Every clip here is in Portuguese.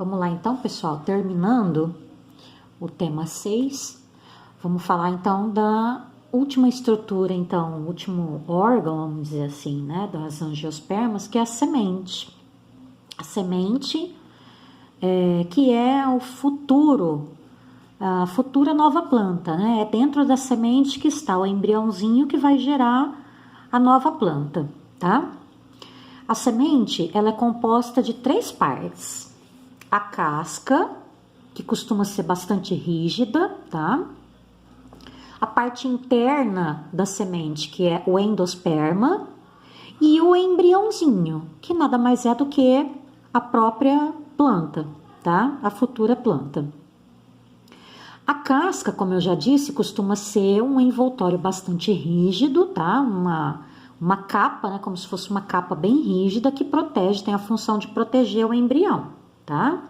Vamos lá então, pessoal, terminando o tema 6, vamos falar então da última estrutura, então, o último órgão, vamos dizer assim, né, das angiospermas, que é a semente. A semente, que é o futuro, a futura nova planta, né? É dentro da semente que está o embriãozinho que vai gerar a nova planta, tá? A semente, ela é composta de 3 partes. A casca, que costuma ser bastante rígida, tá? A parte interna da semente, que é o endosperma, e o embriãozinho, que nada mais é do que a própria planta, tá? A futura planta. A casca, como eu já disse, costuma ser um envoltório bastante rígido, tá? Uma capa, né? Como se fosse uma capa bem rígida que protege, tem a função de proteger o embrião, tá?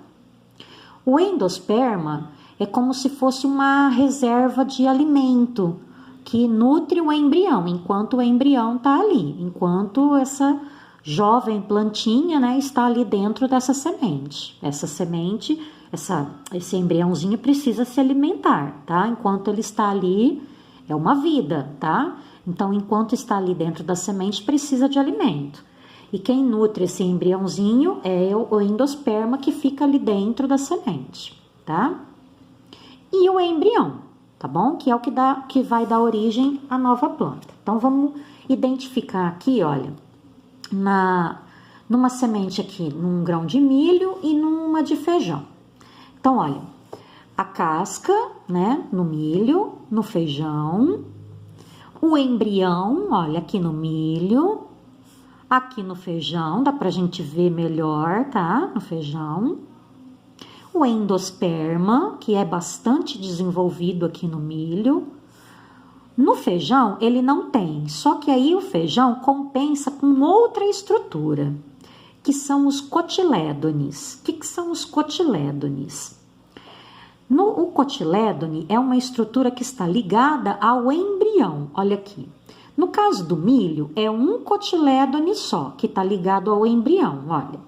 O endosperma é como se fosse uma reserva de alimento que nutre o embrião, enquanto o embrião está ali, enquanto essa jovem plantinha, né, está ali dentro dessa semente. Essa semente, esse embriãozinho precisa se alimentar, tá? Enquanto ele está ali, é uma vida, tá? Então, enquanto está ali dentro da semente, precisa de alimento. E quem nutre esse embriãozinho é o endosperma que fica ali dentro da semente, tá? E o embrião, tá bom? Que é o que vai dar origem à nova planta. Então, vamos identificar aqui, olha, numa semente aqui, num grão de milho e numa de feijão. Então, olha, a casca, né, no milho, no feijão, o embrião, olha, aqui no milho, aqui no feijão, dá pra gente ver melhor, tá? No feijão. O endosperma, que é bastante desenvolvido aqui no milho. No feijão, ele não tem, só que aí o feijão compensa com outra estrutura, que são os cotilédones. O que são os cotilédones? O cotilédone é uma estrutura que está ligada ao embrião, olha aqui. No caso do milho, é um cotilédone só, que está ligado ao embrião, olha.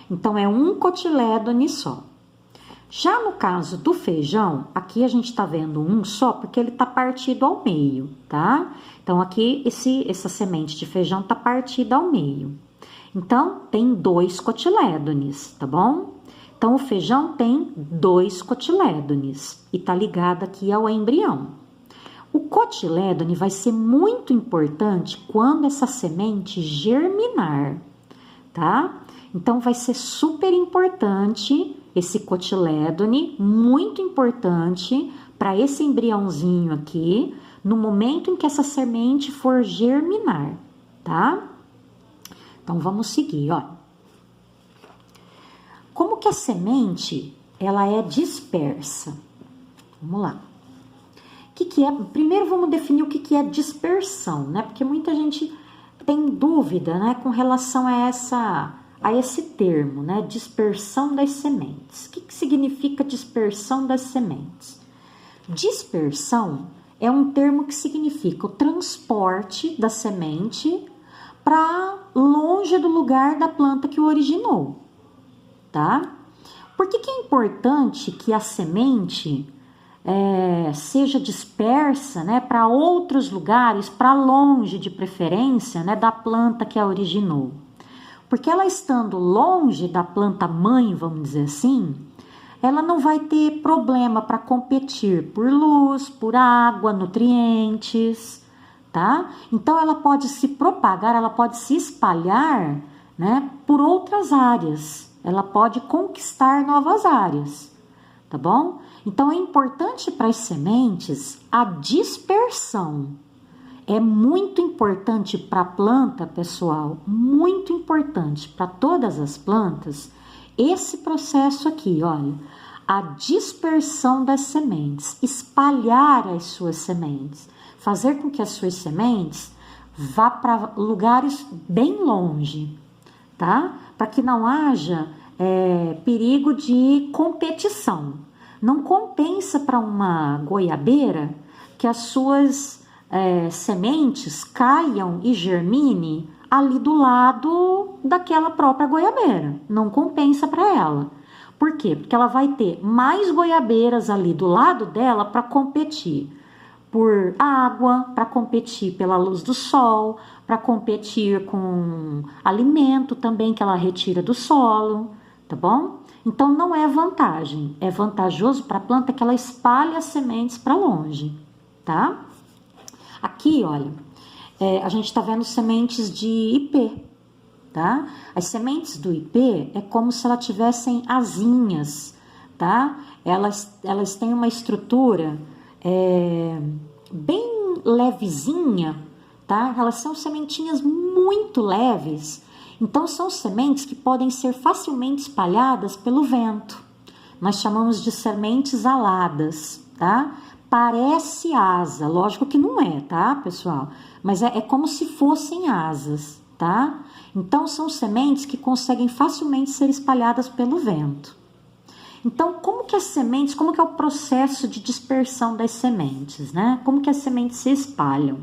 Então, é um cotilédone só. Já no caso do feijão, aqui a gente tá vendo um só, porque ele tá partido ao meio, tá? Então, aqui, essa semente de feijão tá partida ao meio. Então, tem 2 cotilédones, tá bom? Então, o feijão tem 2 cotilédones e tá ligado aqui ao embrião. O cotilédone vai ser muito importante quando essa semente germinar, tá? Então, vai ser super importante esse cotilédone, muito importante para esse embriãozinho aqui, no momento em que essa semente for germinar, tá? Então, vamos seguir, ó. Como que a semente, ela é dispersa? Vamos lá. Primeiro vamos definir o que é dispersão, né? Porque muita gente tem dúvida, né, com relação a esse termo, né, dispersão das sementes. O que significa dispersão das sementes? Dispersão é um termo que significa o transporte da semente para longe do lugar da planta que o originou, tá? Por que é importante que a semente seja dispersa, né, para outros lugares, para longe de preferência, né, da planta que a originou? Porque ela estando longe da planta mãe, vamos dizer assim, ela não vai ter problema para competir por luz, por água, nutrientes, tá? Então ela pode se propagar, ela pode se espalhar, né, por outras áreas. Ela pode conquistar novas áreas, tá bom? Então é importante para as sementes a dispersão. É muito importante para a planta, pessoal, muito importante para todas as plantas, esse processo aqui, olha, a dispersão das sementes, espalhar as suas sementes, fazer com que as suas sementes vá para lugares bem longe, tá? Para que não haja perigo de competição. Não compensa para uma goiabeira que as suas sementes caiam e germine ali do lado daquela própria goiabeira. Não compensa para ela. Por quê? Porque ela vai ter mais goiabeiras ali do lado dela para competir por água, para competir pela luz do sol, para competir com alimento também que ela retira do solo, tá bom? Então não é vantagem, é vantajoso para a planta que ela espalhe as sementes para longe, tá? Aqui, olha, a gente está vendo sementes de ipê, tá? As sementes do ipê é como se elas tivessem asinhas, tá? Elas têm uma estrutura bem levezinha, tá? Elas são sementinhas muito leves, então são sementes que podem ser facilmente espalhadas pelo vento. Nós chamamos de sementes aladas, tá? Parece asa, lógico que não é, tá, pessoal? Mas é como se fossem asas, tá? Então são sementes que conseguem facilmente ser espalhadas pelo vento. Então, como que é o processo de dispersão das sementes, né? Como que as sementes se espalham?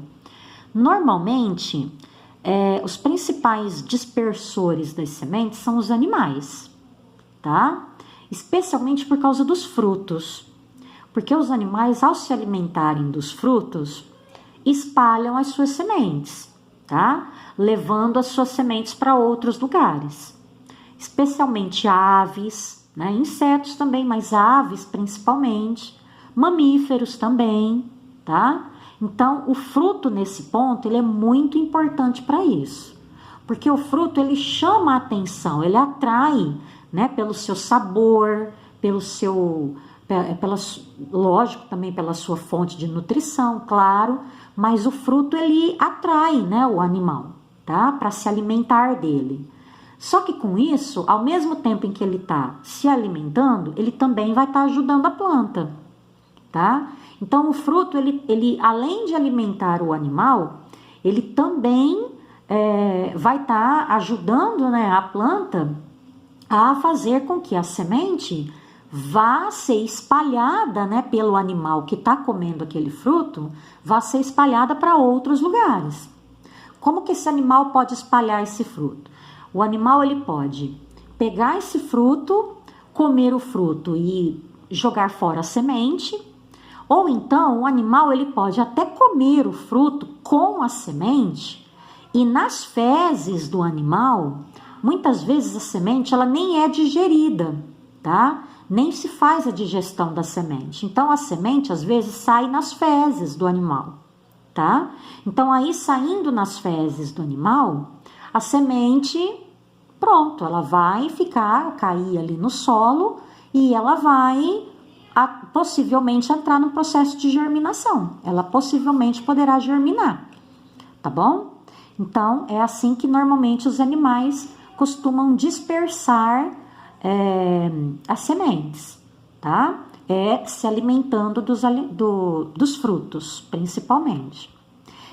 Normalmente, os principais dispersores das sementes são os animais, tá? Especialmente por causa dos frutos. Porque os animais, ao se alimentarem dos frutos, espalham as suas sementes, tá? Levando as suas sementes para outros lugares. Especialmente aves, né? Insetos também, mas aves principalmente, mamíferos também, tá? Então, o fruto nesse ponto, ele é muito importante para isso. Porque o fruto, ele chama a atenção, ele atrai, né? Pelo seu sabor, lógico, também pela sua fonte de nutrição, claro, mas o fruto, ele atrai, né? O animal, tá? Para se alimentar dele. Só que com isso, ao mesmo tempo em que ele está se alimentando, ele também vai estar ajudando a planta, tá? Então, o fruto, ele além de alimentar o animal, ele também vai estar ajudando, né, a planta a fazer com que a semente vá ser espalhada, né, pelo animal que está comendo aquele fruto, vá ser espalhada para outros lugares. Como que esse animal pode espalhar esse fruto? O animal, ele pode pegar esse fruto, comer o fruto e jogar fora a semente, ou então o animal, ele pode até comer o fruto com a semente, e nas fezes do animal, muitas vezes a semente, ela nem é digerida, tá? Nem se faz a digestão da semente. Então, a semente, às vezes, sai nas fezes do animal, tá? Então, aí, saindo nas fezes do animal, a semente, pronto, ela vai cair ali no solo e ela vai possivelmente entrar no processo de germinação. Ela possivelmente poderá germinar, tá bom? Então, é assim que normalmente os animais costumam dispersar as sementes, tá? Se alimentando dos frutos, principalmente.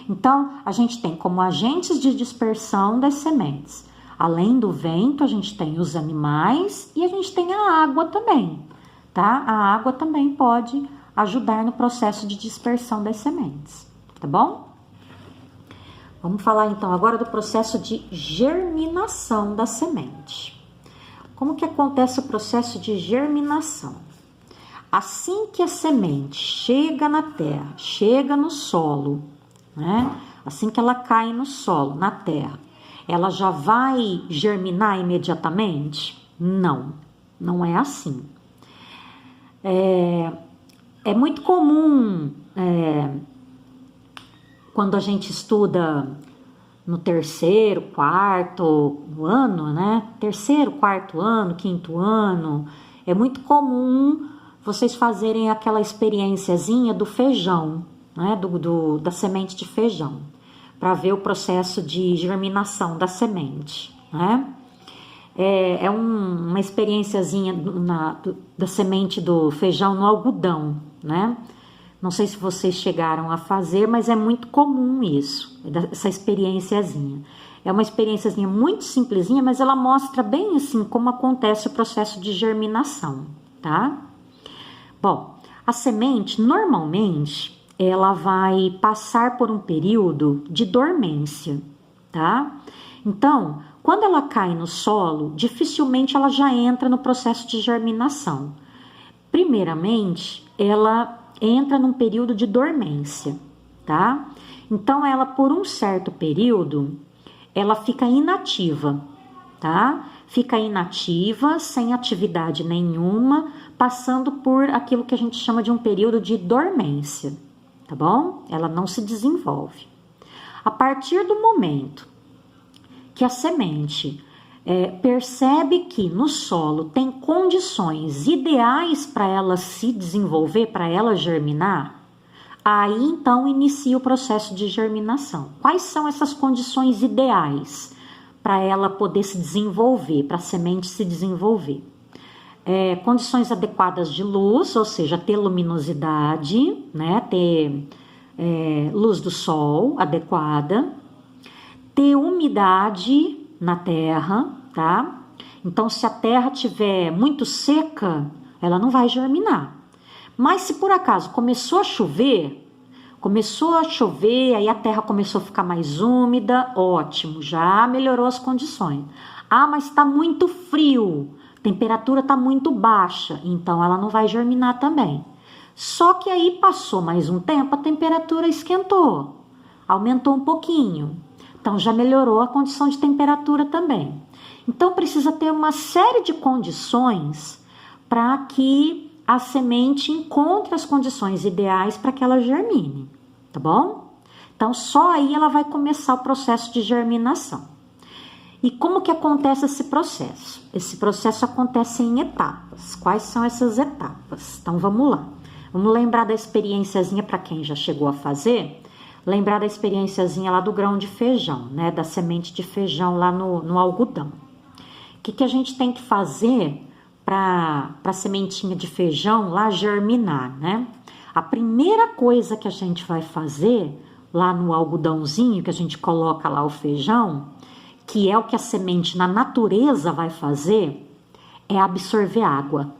Então, a gente tem como agentes de dispersão das sementes. Além do vento, a gente tem os animais e a gente tem a água também, tá? A água também pode ajudar no processo de dispersão das sementes, tá bom? Vamos falar então agora do processo de germinação da semente. Como que acontece o processo de germinação? Assim que a semente chega na terra, chega no solo, né? Assim que ela cai no solo, na terra, ela já vai germinar imediatamente? Não, não é assim. É muito comum, quando a gente estuda no terceiro, quarto ano, né? Terceiro, quarto ano, quinto ano, é muito comum vocês fazerem aquela experiênciazinha do feijão, né? Da semente de feijão, para ver o processo de germinação da semente, né? Uma experiênciazinha da semente do feijão no algodão, né? Não sei se vocês chegaram a fazer, mas é muito comum isso, essa experiênciazinha. É uma experiênciazinha muito simplesinha, mas ela mostra bem assim como acontece o processo de germinação, tá? Bom, a semente, normalmente, ela vai passar por um período de dormência, tá? Então, Quando ela cai no solo, dificilmente ela já entra no processo de germinação. Primeiramente, ela entra num período de dormência, tá? Então, ela, por um certo período, ela fica inativa, tá? Fica inativa, sem atividade nenhuma, passando por aquilo que a gente chama de um período de dormência, tá bom? Ela não se desenvolve. A partir do momento que a semente percebe que no solo tem condições ideais para ela se desenvolver, para ela germinar, aí então inicia o processo de germinação. Quais são essas condições ideais para ela poder se desenvolver, para a semente se desenvolver? Condições adequadas de luz, ou seja, ter luminosidade, né? Ter luz do sol adequada, ter umidade na terra, tá? Então, se a terra tiver muito seca, ela não vai germinar. Mas se por acaso começou a chover, aí a terra começou a ficar mais úmida, ótimo, já melhorou as condições. Ah, mas está muito frio, a temperatura está muito baixa, então ela não vai germinar também. Só que aí passou mais um tempo, a temperatura esquentou, aumentou um pouquinho. Então, já melhorou a condição de temperatura também. Então, precisa ter uma série de condições para que a semente encontre as condições ideais para que ela germine, tá bom? Então, só aí ela vai começar o processo de germinação. E como que acontece esse processo? Esse processo acontece em etapas. Quais são essas etapas? Então, vamos lá. Vamos lembrar da experiênciazinha para quem já chegou a fazer. Lembrar da experiênciazinha lá do grão de feijão, né? Da semente de feijão lá no algodão. O que a gente tem que fazer para a sementinha de feijão lá germinar, né? A primeira coisa que a gente vai fazer lá no algodãozinho, que a gente coloca lá o feijão, que é o que a semente na natureza vai fazer, é absorver água.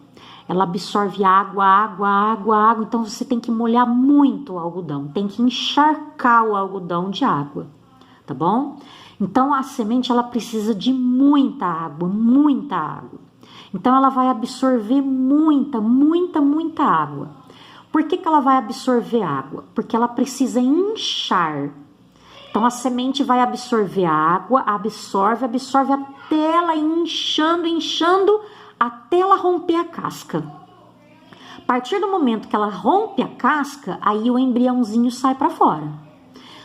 Ela absorve água, então você tem que molhar muito o algodão, tem que encharcar o algodão de água, tá bom? Então a semente ela precisa de muita água. Então ela vai absorver muita água. Por que ela vai absorver água? Porque ela precisa inchar. Então a semente vai absorver água, absorve até ela ir inchando, até ela romper a casca. A partir do momento que ela rompe a casca, aí o embriãozinho sai para fora.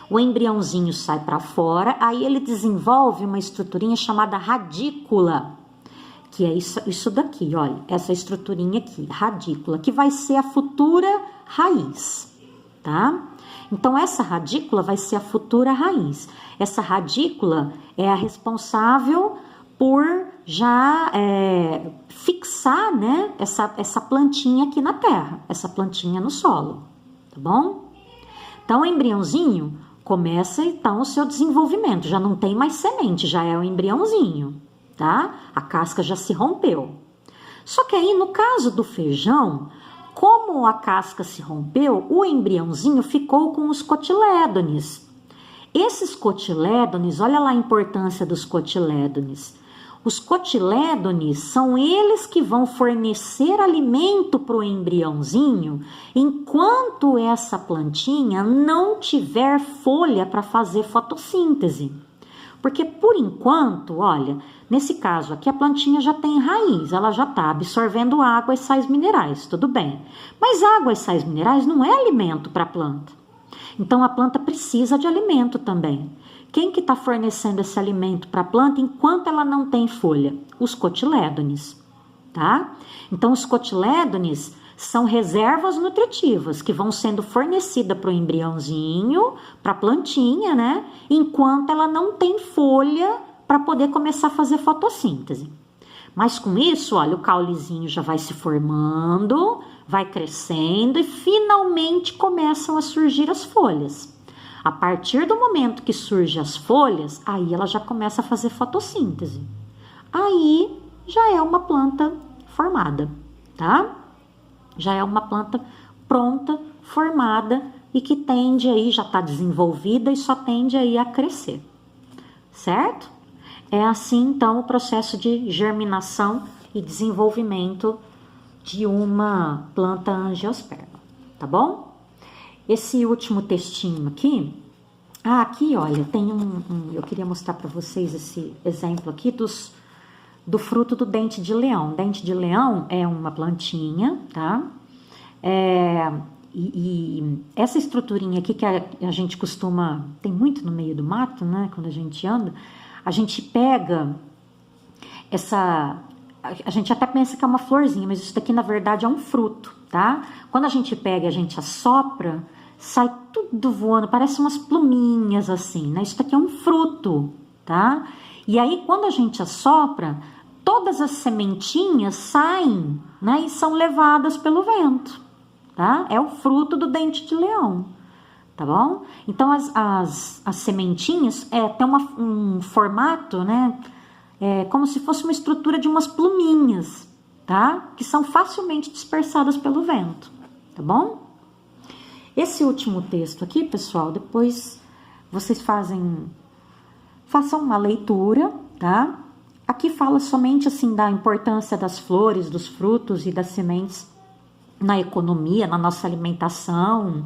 O embriãozinho sai para fora, aí ele desenvolve uma estruturinha chamada radícula, que é isso daqui, olha, essa estruturinha aqui, radícula, que vai ser a futura raiz, tá? Então, essa radícula vai ser a futura raiz. Essa radícula é a responsável por já fixar, né, essa plantinha aqui na terra, essa plantinha no solo, tá bom? Então, o embriãozinho começa, então, o seu desenvolvimento, já não tem mais semente, já é o embriãozinho, tá? A casca já se rompeu. Só que aí, no caso do feijão, como a casca se rompeu, o embriãozinho ficou com os cotilédones. Esses cotilédones, olha lá a importância dos cotilédones. Os cotilédones são eles que vão fornecer alimento para o embriãozinho enquanto essa plantinha não tiver folha para fazer fotossíntese. Porque por enquanto, olha, nesse caso aqui a plantinha já tem raiz, ela já está absorvendo água e sais minerais, tudo bem. Mas água e sais minerais não é alimento para a planta. Então a planta precisa de alimento também. Quem que está fornecendo esse alimento para a planta enquanto ela não tem folha? Os cotilédones, tá? Então, os cotilédones são reservas nutritivas que vão sendo fornecidas para o embriãozinho, para a plantinha, né? Enquanto ela não tem folha para poder começar a fazer fotossíntese. Mas com isso, olha, o caulezinho já vai se formando, vai crescendo e finalmente começam a surgir as folhas. A partir do momento que surgem as folhas, aí ela já começa a fazer fotossíntese. Aí já é uma planta formada, tá? Já é uma planta pronta, formada e que tende aí, já está desenvolvida e só tende aí a crescer, certo? É assim, então, o processo de germinação e desenvolvimento de uma planta angiosperma, tá bom? Esse último textinho aqui, aqui, olha, tem eu queria mostrar para vocês esse exemplo aqui do fruto do dente de leão. Dente de leão é uma plantinha, tá? E essa estruturinha aqui que a gente costuma, tem muito no meio do mato, né? Quando a gente anda, a gente pega a gente até pensa que é uma florzinha, mas isso daqui na verdade é um fruto, tá? Quando a gente pega e a gente assopra, sai tudo voando, parece umas pluminhas assim, né? Isso daqui é um fruto, tá? E aí quando a gente assopra, todas as sementinhas saem, né? E são levadas pelo vento, tá? É o fruto do dente de leão, tá bom? Então as sementinhas tem um formato, né? Como se fosse uma estrutura de umas pluminhas, tá? Que são facilmente dispersadas pelo vento, tá bom? Esse último texto aqui, pessoal, depois vocês façam uma leitura, tá? Aqui fala somente assim da importância das flores, dos frutos e das sementes na economia, na nossa alimentação,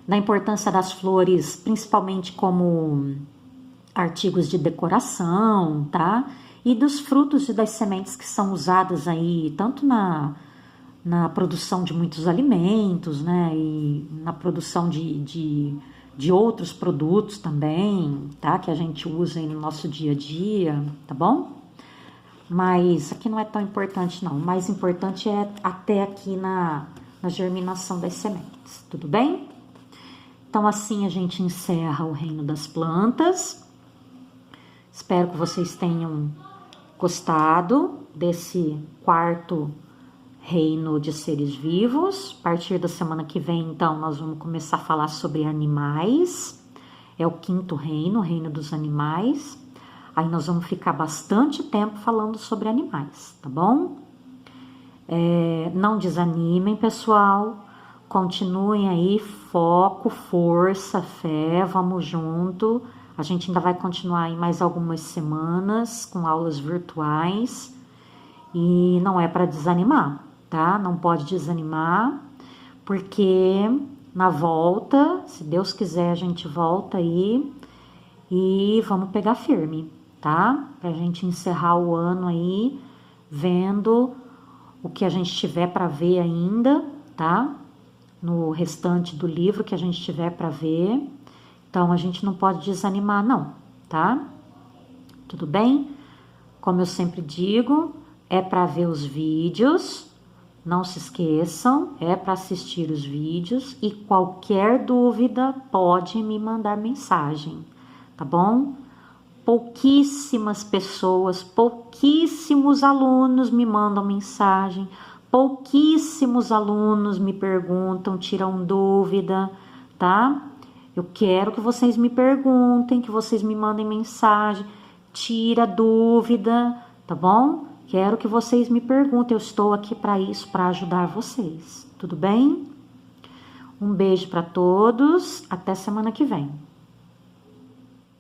da importância das flores, principalmente como artigos de decoração, tá? E dos frutos e das sementes que são usadas aí, tanto na produção de muitos alimentos, né? E na produção de outros produtos também, tá? Que a gente usa aí no nosso dia a dia, tá bom? Mas aqui não é tão importante, não. O mais importante é até aqui na germinação das sementes, tudo bem? Então, assim a gente encerra o reino das plantas. Espero que vocês tenham gostado desse quarto reino de seres vivos. A partir da semana que vem, então, nós vamos começar a falar sobre animais. É o quinto reino, o reino dos animais. Aí nós vamos ficar bastante tempo falando sobre animais, tá bom? Não desanimem, pessoal. Continuem aí, foco, força, fé, vamos junto. A gente ainda vai continuar em mais algumas semanas com aulas virtuais e não é para desanimar, tá? Não pode desanimar, porque na volta, se Deus quiser, a gente volta aí e vamos pegar firme, tá? Pra gente encerrar o ano aí vendo o que a gente tiver para ver ainda, tá? No restante do livro que a gente tiver para ver. Então, a gente não pode desanimar, não, tá? Tudo bem? Como eu sempre digo, é para ver os vídeos, não se esqueçam, é para assistir os vídeos e qualquer dúvida pode me mandar mensagem, tá bom? Pouquíssimas pessoas, pouquíssimos alunos me mandam mensagem, pouquíssimos alunos me perguntam, tiram dúvida, tá? Eu quero que vocês me perguntem, que vocês me mandem mensagem, tira dúvida, tá bom? Quero que vocês me perguntem, eu estou aqui para isso, para ajudar vocês, tudo bem? Um beijo para todos, até semana que vem.